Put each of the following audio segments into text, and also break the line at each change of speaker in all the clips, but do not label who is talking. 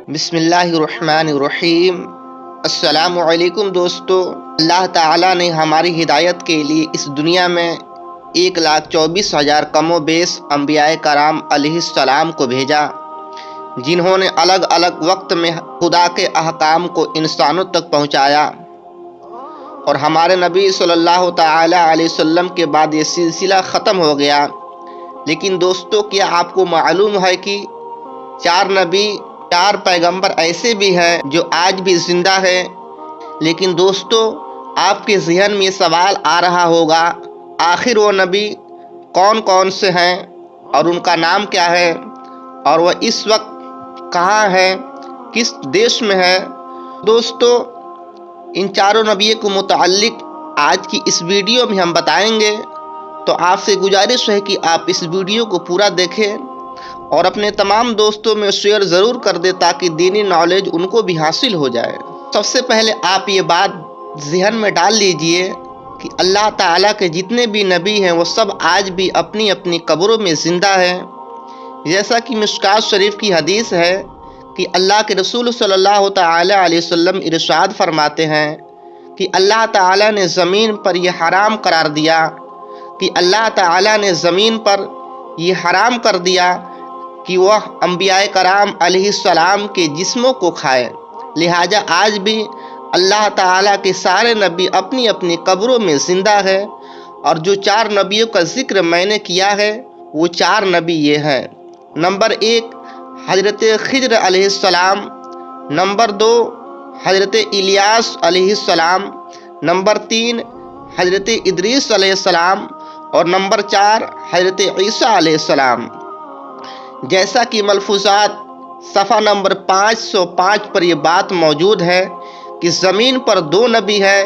بسم اللہ الرحمن الرحیم۔ السلام علیکم دوستو۔ اللہ تعالیٰ نے ہماری ہدایت کے لیے اس دنیا میں 1,24,000 کم و بیش انبیاء کرام علیہ السلام کو بھیجا، جنہوں نے الگ الگ وقت میں خدا کے احکام کو انسانوں تک پہنچایا، اور ہمارے نبی صلی اللہ تعالیٰ علیہ وسلم کے بعد یہ سلسلہ ختم ہو گیا۔ لیکن دوستو، کیا آپ کو معلوم ہے کہ 4 نبی 4 پیغمبر ایسے بھی ہیں جو آج بھی زندہ ہیں؟ لیکن دوستو، آپ کے ذہن میں یہ سوال آ رہا ہوگا، آخر وہ نبی کون کون سے ہیں اور ان کا نام کیا ہے، اور وہ اس وقت کہاں ہیں، کس دیش میں ہے؟ دوستو، ان 4 نبیوں کو متعلق آج کی اس ویڈیو میں ہم بتائیں گے، تو آپ سے گزارش ہے کہ آپ اس ویڈیو کو پورا دیکھیں اور اپنے تمام دوستوں میں شیئر ضرور کر دیں تاکہ دینی نالج ان کو بھی حاصل ہو جائے۔ سب سے پہلے آپ یہ بات ذہن میں ڈال لیجئے کہ اللہ تعالیٰ کے جتنے بھی نبی ہیں وہ سب آج بھی اپنی اپنی قبروں میں زندہ ہیں۔ جیسا کہ مشکوٰۃ شریف کی حدیث ہے کہ اللہ کے رسول صلی اللہ تعالیٰ علیہ وسلم ارشاد فرماتے ہیں کہ اللہ تعالیٰ نے زمین پر یہ حرام قرار دیا، کہ اللہ تعالیٰ نے زمین پر یہ حرام کر دیا کہ وہ انبیاء کرام علیہ السلام کے جسموں کو کھائے، لہٰذا آج بھی اللہ تعالیٰ کے سارے نبی اپنی اپنی قبروں میں زندہ ہے۔ اور جو 4 نبیوں کا ذکر میں نے کیا ہے وہ 4 نبی یہ ہیں۔ نمبر 1 حضرت خضر علیہ السلام، نمبر 2 حضرت الیاس علیہ السلام، نمبر 3 حضرت ادریس علیہ السلام، اور نمبر 4 حضرت عیسیٰ علیہ السلام۔ جیسا کہ ملفوظات صفحہ نمبر 505 پر یہ بات موجود ہے کہ زمین پر 2 نبی ہیں،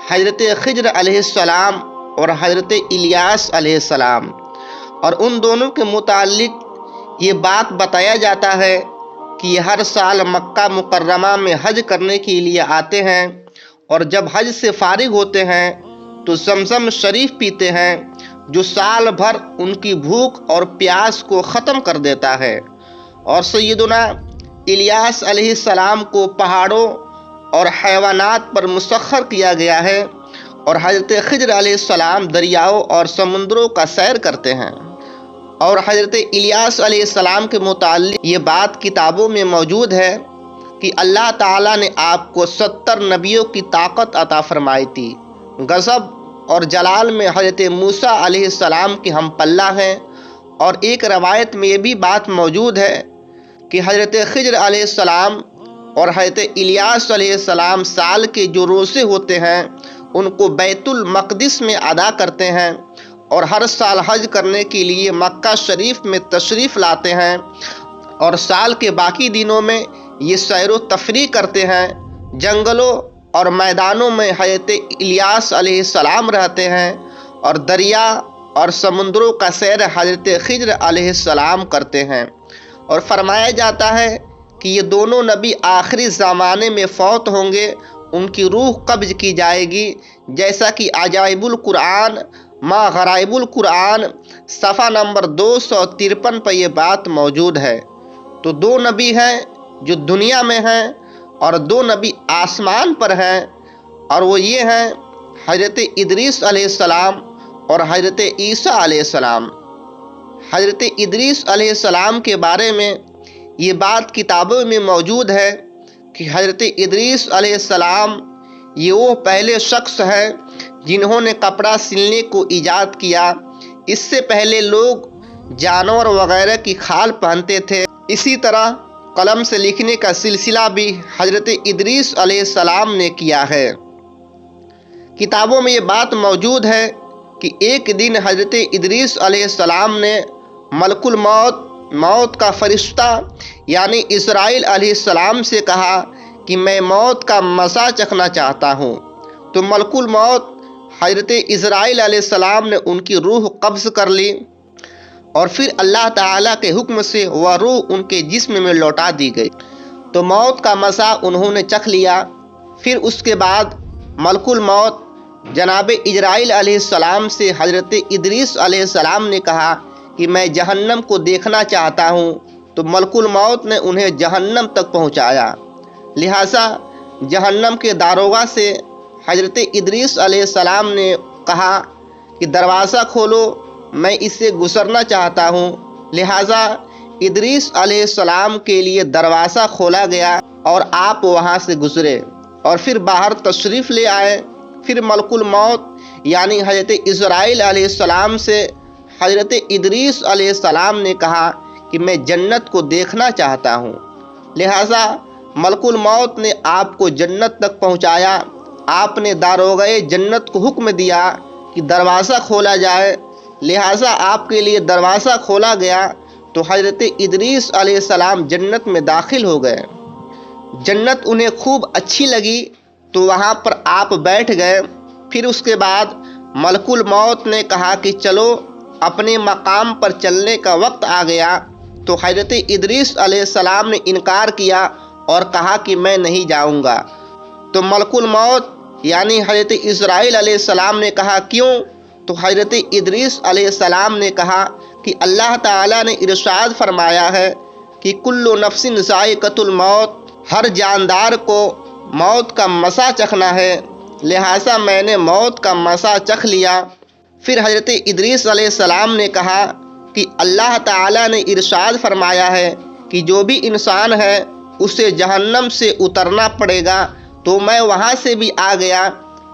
حضرت خضر علیہ السلام اور حضرت الیاس علیہ السلام، اور ان دونوں کے متعلق یہ بات بتایا جاتا ہے کہ یہ ہر سال مکہ مکرمہ میں حج کرنے کے لیے آتے ہیں، اور جب حج سے فارغ ہوتے ہیں تو زمزم شریف پیتے ہیں، جو سال بھر ان کی بھوک اور پیاس کو ختم کر دیتا ہے۔ اور سیدنا الیاس علیہ السلام کو پہاڑوں اور حیوانات پر مسخر کیا گیا ہے، اور حضرت خضر علیہ السلام دریاؤں اور سمندروں کا سیر کرتے ہیں۔ اور حضرت الیاس علیہ السلام کے متعلق یہ بات کتابوں میں موجود ہے کہ اللہ تعالیٰ نے آپ کو 70 نبیوں کی طاقت عطا فرمائی تھی۔ غضب اور جلال میں حضرت موسیٰ علیہ السلام کے ہم پلہ ہیں، اور ایک روایت میں یہ بھی بات موجود ہے کہ حضرت خضر علیہ السلام اور حضرت الیاس علیہ السلام سال کے جو روزے ہوتے ہیں ان کو بیت المقدس میں ادا کرتے ہیں، اور ہر سال حج کرنے کے لیے مکہ شریف میں تشریف لاتے ہیں، اور سال کے باقی دنوں میں یہ سیر و تفریح کرتے ہیں۔ جنگلوں اور میدانوں میں حضرت الیاس علیہ السلام رہتے ہیں، اور دریا اور سمندروں کا سیر حضرت خضر علیہ السلام کرتے ہیں۔ اور فرمایا جاتا ہے کہ یہ دونوں نبی آخری زمانے میں فوت ہوں گے، ان کی روح قبض کی جائے گی، جیسا کہ عجائب القرآن ما غرائب القرآن صفحہ نمبر 253 پر یہ بات موجود ہے۔ تو 2 نبی ہیں جو دنیا میں ہیں، اور 2 نبی آسمان پر ہیں، اور وہ یہ ہیں حضرت ادریس علیہ السلام اور حضرت عیسیٰ علیہ السلام۔ حضرت ادریس علیہ السلام کے بارے میں یہ بات کتابوں میں موجود ہے کہ حضرت ادریس علیہ السلام یہ وہ پہلے شخص ہیں جنہوں نے کپڑا سلنے کو ایجاد کیا۔ اس سے پہلے لوگ جانور وغیرہ کی کھال پہنتے تھے۔ اسی طرح قلم سے لکھنے کا سلسلہ بھی حضرت ادریس علیہ السلام نے کیا ہے۔ کتابوں میں یہ بات موجود ہے کہ ایک دن حضرت ادریس علیہ السلام نے ملک الموت، موت کا فرشتہ یعنی اسرائیل علیہ السلام سے کہا کہ میں موت کا مزہ چکھنا چاہتا ہوں، تو ملک الموت حضرت اسرائیل علیہ السلام نے ان کی روح قبض کر لی، اور پھر اللہ تعالیٰ کے حکم سے وہ روح ان کے جسم میں لوٹا دی گئی، تو موت کا مزہ انہوں نے چکھ لیا۔ پھر اس کے بعد ملک الموت جناب اسرائیل علیہ السلام سے حضرت ادریس علیہ السلام نے کہا کہ میں جہنم کو دیکھنا چاہتا ہوں، تو ملک الموت نے انہیں جہنم تک پہنچایا۔ لہٰذا جہنم کے داروغہ سے حضرت ادریس علیہ السلام نے کہا کہ دروازہ کھولو، میں اس سے گزرنا چاہتا ہوں۔ لہٰذا ادریس علیہ السلام کے لیے دروازہ کھولا گیا اور آپ وہاں سے گزرے اور پھر باہر تشریف لے آئے۔ پھر ملک الموت یعنی حضرت اسرائیل علیہ السلام سے حضرت ادریس علیہ السلام نے کہا کہ میں جنت کو دیکھنا چاہتا ہوں۔ لہٰذا ملک الموت نے آپ کو جنت تک پہنچایا۔ آپ نے داروغہ جنت کو حکم دیا کہ دروازہ کھولا جائے۔ لہٰذا آپ کے لیے دروازہ کھولا گیا تو حضرت ادریس علیہ السلام جنت میں داخل ہو گئے۔ جنت انہیں خوب اچھی لگی تو وہاں پر آپ بیٹھ گئے۔ پھر اس کے بعد ملک الموت نے کہا کہ چلو اپنے مقام پر چلنے کا وقت آ گیا، تو حضرت ادریس علیہ السلام نے انکار کیا اور کہا کہ میں نہیں جاؤں گا۔ تو ملک الموت یعنی حضرت اسرائیل علیہ السلام نے کہا کیوں؟ تو حضرت ادریس علیہ السلام نے کہا کہ اللہ تعالیٰ نے ارشاد فرمایا ہے کہ کل نفس ذائقۃ الموت، ہر جاندار کو موت کا مزہ چکھنا ہے، لہٰذا میں نے موت کا مزہ چکھ لیا۔ پھر حضرت ادریس علیہ السلام نے کہا کہ اللہ تعالیٰ نے ارشاد فرمایا ہے کہ جو بھی انسان ہے اسے جہنم سے اترنا پڑے گا، تو میں وہاں سے بھی آ گیا۔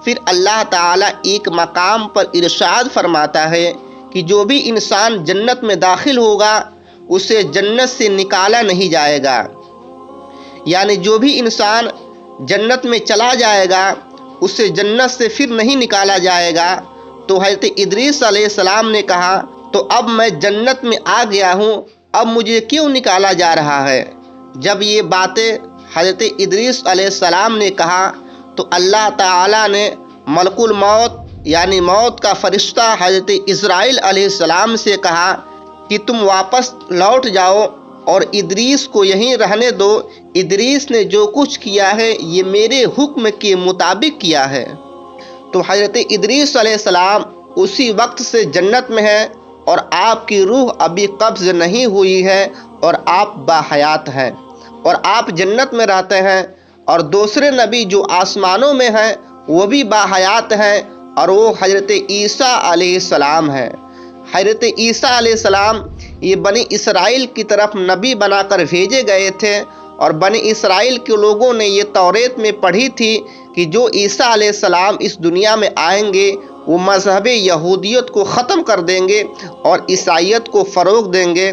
پھر اللہ تعالیٰ ایک مقام پر ارشاد فرماتا ہے کہ جو بھی انسان جنت میں داخل ہوگا اسے جنت سے نکالا نہیں جائے گا، یعنی جو بھی انسان جنت میں چلا جائے گا اسے جنت سے پھر نہیں نکالا جائے گا۔ تو حضرت ادریس علیہ السلام نے کہا تو اب میں جنت میں آ گیا ہوں، اب مجھے کیوں نکالا جا رہا ہے؟ جب یہ باتیں حضرت ادریس علیہ السلام نے کہا تو اللہ تعالیٰ نے ملک الموت یعنی موت کا فرشتہ حضرت اسرائیل علیہ السلام سے کہا کہ تم واپس لوٹ جاؤ اور ادریس کو یہیں رہنے دو، ادریس نے جو کچھ کیا ہے یہ میرے حکم کے مطابق کیا ہے۔ تو حضرت ادریس علیہ السلام اسی وقت سے جنت میں ہے اور آپ کی روح ابھی قبض نہیں ہوئی ہے اور آپ باحیات ہیں اور آپ جنت میں رہتے ہیں، اور دوسرے نبی جو آسمانوں میں ہیں وہ بھی باحیات ہیں، اور وہ حضرت عیسیٰ علیہ السلام ہیں۔ حضرت عیسیٰ علیہ السلام یہ بنی اسرائیل کی طرف نبی بنا کر بھیجے گئے تھے، اور بنی اسرائیل کے لوگوں نے یہ توریت میں پڑھی تھی کہ جو عیسیٰ علیہ السلام اس دنیا میں آئیں گے وہ مذہب یہودیت کو ختم کر دیں گے اور عیسائیت کو فروغ دیں گے۔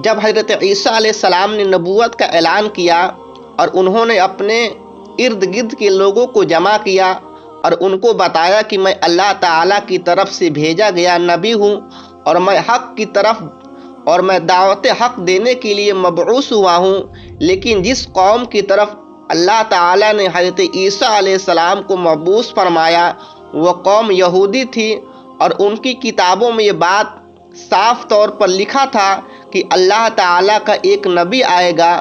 جب حضرت عیسیٰ علیہ السلام نے نبوت کا اعلان کیا اور انہوں نے اپنے ارد گرد کے لوگوں کو جمع کیا اور ان کو بتایا کہ میں اللہ تعالیٰ کی طرف سے بھیجا گیا نبی ہوں اور میں حق کی طرف اور میں دعوت حق دینے کے لیے مبعوث ہوا ہوں، لیکن جس قوم کی طرف اللہ تعالیٰ نے حضرت عیسیٰ علیہ السلام کو مبعوث فرمایا وہ قوم یہودی تھی، اور ان کی کتابوں میں یہ بات صاف طور پر لکھا تھا کہ اللہ تعالیٰ کا ایک نبی آئے گا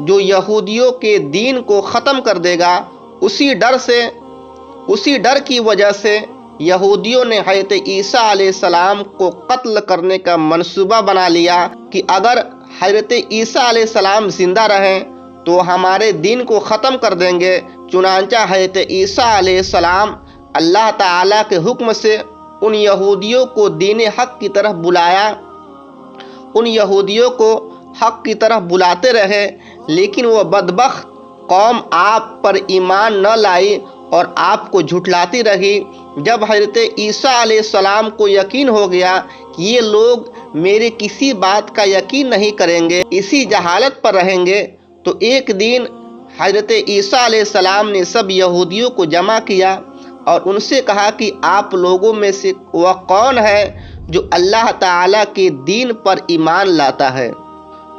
جو یہودیوں کے دین کو ختم کر دے گا۔ اسی ڈر کی وجہ سے یہودیوں نے حضرت عیسیٰ علیہ السلام کو قتل کرنے کا منصوبہ بنا لیا کہ اگر حضرت عیسیٰ علیہ السلام زندہ رہیں تو ہمارے دین کو ختم کر دیں گے۔ چنانچہ حضرت عیسیٰ علیہ السلام اللہ تعالیٰ کے حکم سے ان یہودیوں کو دین حق کی طرف بلایا، ان یہودیوں کو حق کی طرف بلاتے رہے، لیکن وہ بدبخت قوم آپ پر ایمان نہ لائی اور آپ کو جھٹلاتی رہی۔ جب حضرت عیسیٰ علیہ السلام کو یقین ہو گیا کہ یہ لوگ میرے کسی بات کا یقین نہیں کریں گے، اسی جہالت پر رہیں گے، تو ایک دن حضرت عیسیٰ علیہ السلام نے سب یہودیوں کو جمع کیا اور ان سے کہا کہ آپ لوگوں میں سے وہ کون ہے جو اللہ تعالیٰ کے دین پر ایمان لاتا ہے؟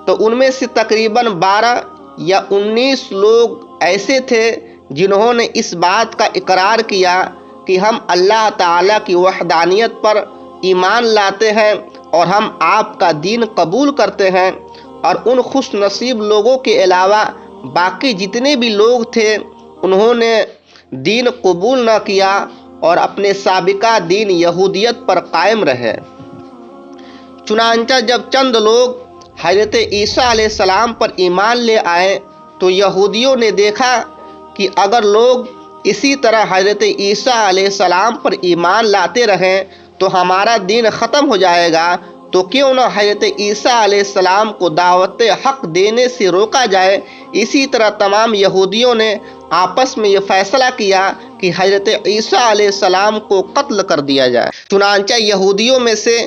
تو ان میں سے تقریباً 12 یا 19 لوگ ایسے تھے جنہوں نے اس بات کا اقرار کیا کہ ہم اللہ تعالیٰ کی وحدانیت پر ایمان لاتے ہیں اور ہم آپ کا دین قبول کرتے ہیں۔ اور ان خوش نصیب لوگوں کے علاوہ باقی جتنے بھی لوگ تھے انہوں نے دین قبول نہ کیا اور اپنے سابقہ دین یہودیت پر قائم رہے۔ چنانچہ جب چند لوگ حضرت عیسیٰ علیہ السلام پر ایمان لے آئے تو یہودیوں نے دیکھا کہ اگر لوگ اسی طرح حضرت عیسیٰ علیہ السلام پر ایمان لاتے رہیں تو ہمارا دین ختم ہو جائے گا، تو کیوں نہ حضرت عیسیٰ علیہ السلام کو دعوت حق دینے سے روکا جائے۔ اسی طرح تمام یہودیوں نے آپس میں یہ فیصلہ کیا کہ حضرت عیسیٰ علیہ السلام کو قتل کر دیا جائے۔ چنانچہ یہودیوں میں سے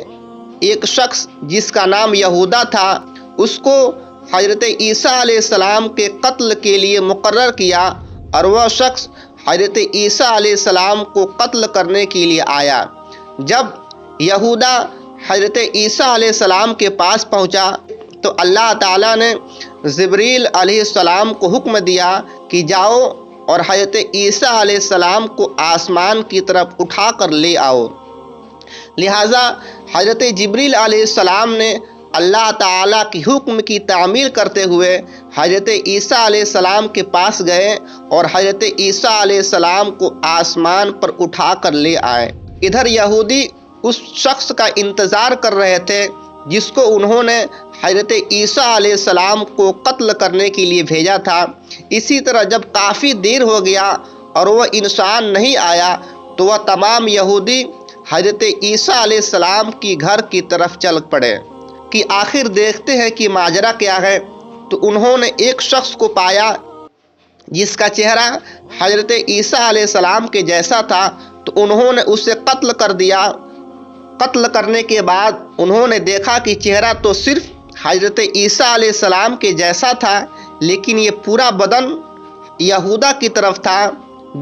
ایک شخص جس کا نام یہودا تھا، اس کو حضرت عیسیٰ علیہ السلام کے قتل کے لیے مقرر کیا، اور وہ شخص حضرت عیسیٰ علیہ السلام کو قتل کرنے کے لیے آیا۔ جب یہودا حضرت عیسیٰ علیہ السلام کے پاس پہنچا تو اللہ تعالیٰ نے جبریل علیہ السلام کو حکم دیا کہ جاؤ اور حضرت عیسیٰ علیہ السلام کو آسمان کی طرف اٹھا کر لے آؤ۔ لہٰذا حضرت جبریل علیہ السلام نے اللہ تعالیٰ کی حکم کی تعمیل کرتے ہوئے حضرت عیسیٰ علیہ السلام کے پاس گئے اور حضرت عیسیٰ علیہ السلام کو آسمان پر اٹھا کر لے آئے۔ ادھر یہودی اس شخص کا انتظار کر رہے تھے جس کو انہوں نے حضرت عیسیٰ علیہ السلام کو قتل کرنے کے لیے بھیجا تھا۔ اسی طرح جب کافی دیر ہو گیا اور وہ انسان نہیں آیا تو وہ تمام یہودی حضرت عیسیٰ علیہ السلام کی گھر کی طرف چل پڑے کہ آخر دیکھتے ہیں کہ ماجرا کیا ہے۔ تو انہوں نے ایک شخص کو پایا جس کا چہرہ حضرت عیسیٰ علیہ السلام کے جیسا تھا، تو انہوں نے اسے قتل کر دیا۔ قتل کرنے کے بعد انہوں نے دیکھا کہ چہرہ تو صرف حضرت عیسیٰ علیہ السلام کے جیسا تھا، لیکن یہ پورا بدن یہودا کی طرف تھا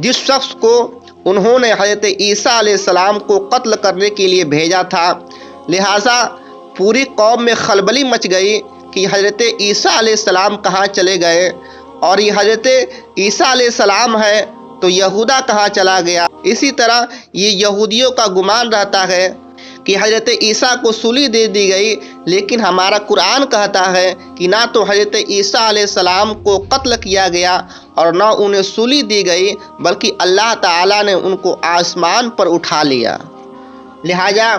جس شخص کو انہوں نے حضرت عیسیٰ علیہ السلام کو قتل کرنے کے لیے بھیجا تھا۔ لہٰذا پوری قوم میں خلبلی مچ گئی کہ حضرت عیسیٰ علیہ السلام کہاں چلے گئے، اور یہ حضرت عیسیٰ علیہ السلام ہے تو یہودا کہاں چلا گیا۔ اسی طرح یہ یہودیوں کا گمان رہتا ہے کہ حضرت عیسیٰ کو سولی دے دی گئی، لیکن ہمارا قرآن کہتا ہے کہ نہ تو حضرت عیسیٰ علیہ السلام کو قتل کیا گیا اور نہ انہیں سولی دی گئی، بلکہ اللہ تعالیٰ نے ان کو آسمان پر اٹھا لیا۔ لہٰذا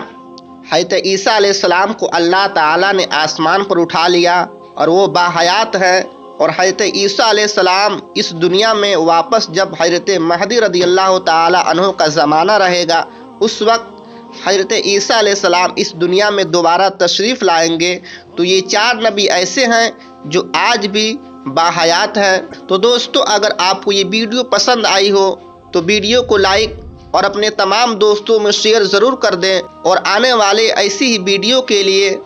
حضرت عیسیٰ علیہ السلام کو اللہ تعالیٰ نے آسمان پر اٹھا لیا اور وہ باحیات ہے، اور حضرت عیسیٰ علیہ السلام اس دنیا میں واپس جب حضرت مہدی رضی اللہ تعالیٰ عنہ کا زمانہ رہے گا، اس وقت حضرت عیسیٰ علیہ السلام اس دنیا میں دوبارہ تشریف لائیں گے۔ تو یہ 4 نبی ایسے ہیں جو آج بھی باحیات ہیں۔ تو دوستو، اگر آپ کو یہ ویڈیو پسند آئی ہو تو ویڈیو کو لائک اور اپنے تمام دوستوں میں شیئر ضرور کر دیں، اور آنے والے ایسی ہی ویڈیو کے لیے